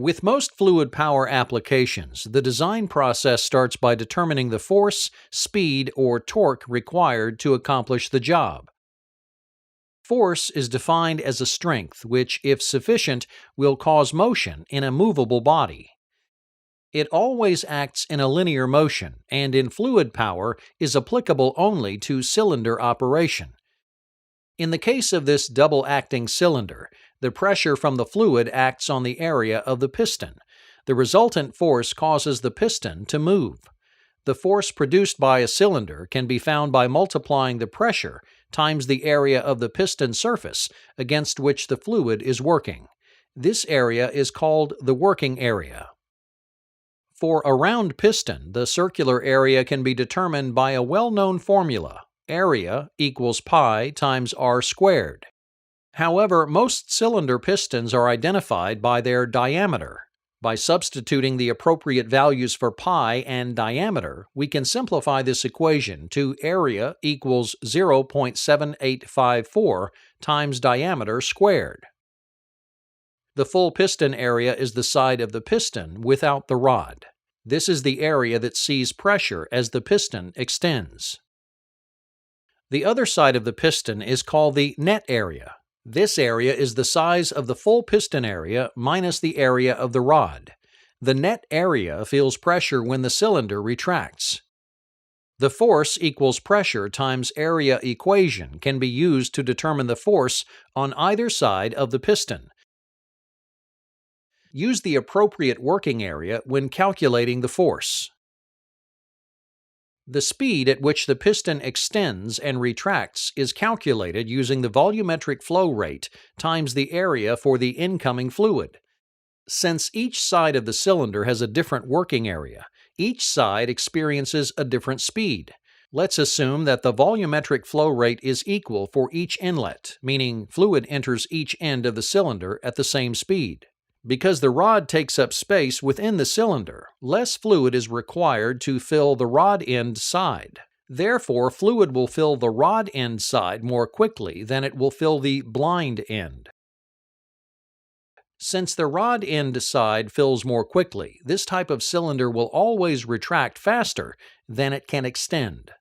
With most fluid power applications, the design process starts by determining the force, speed, or torque required to accomplish the job. Force is defined as a strength which, if sufficient, will cause motion in a movable body. It always acts in a linear motion, and in fluid power is applicable only to cylinder operation. In the case of this double-acting cylinder, the pressure from the fluid acts on the area of the piston. The resultant force causes the piston to move. The force produced by a cylinder can be found by multiplying the pressure times the area of the piston surface against which the fluid is working. This area is called the working area. For a round piston, the circular area can be determined by a well-known formula: area equals pi times r squared. However, most cylinder pistons are identified by their diameter. By substituting the appropriate values for pi and diameter, we can simplify this equation to area equals 0.7854 times diameter squared. The full piston area is the side of the piston without the rod. This is the area that sees pressure as the piston extends. The other side of the piston is called the net area. This area is the size of the full piston area minus the area of the rod. The net area feels pressure when the cylinder retracts. The force equals pressure times area equation can be used to determine the force on either side of the piston. Use the appropriate working area when calculating the force. The speed at which the piston extends and retracts is calculated using the volumetric flow rate times the area for the incoming fluid. Since each side of the cylinder has a different working area, each side experiences a different speed. Let's assume that the volumetric flow rate is equal for each inlet, meaning fluid enters each end of the cylinder at the same speed. Because the rod takes up space within the cylinder, less fluid is required to fill the rod end side. Therefore, fluid will fill the rod end side more quickly than it will fill the blind end. Since the rod end side fills more quickly, this type of cylinder will always retract faster than it can extend.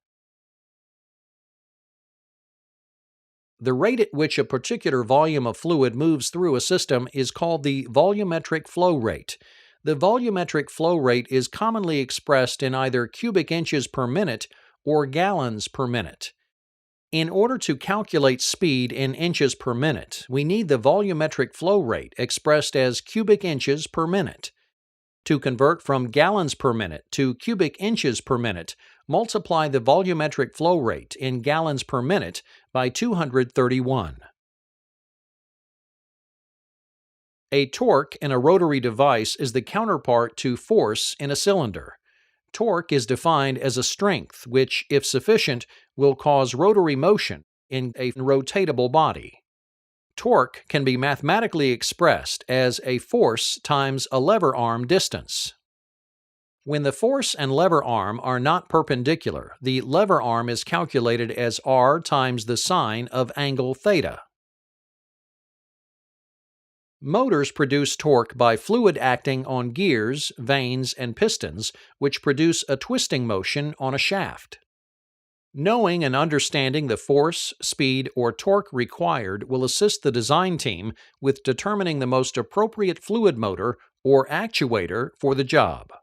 The rate at which a particular volume of fluid moves through a system is called the volumetric flow rate. The volumetric flow rate is commonly expressed in either cubic inches per minute or gallons per minute. In order to calculate speed in inches per minute, we need the volumetric flow rate expressed as cubic inches per minute. To convert from gallons per minute to cubic inches per minute, multiply the volumetric flow rate in gallons per minute by 231. A torque in a rotary device is the counterpart to force in a cylinder. Torque is defined as a strength which, if sufficient, will cause rotary motion in a rotatable body. Torque can be mathematically expressed as a force times a lever arm distance. When the force and lever arm are not perpendicular, the lever arm is calculated as r times the sine of angle theta. Motors produce torque by fluid acting on gears, vanes, and pistons, which produce a twisting motion on a shaft. Knowing and understanding the force, speed, or torque required will assist the design team with determining the most appropriate fluid motor or actuator for the job.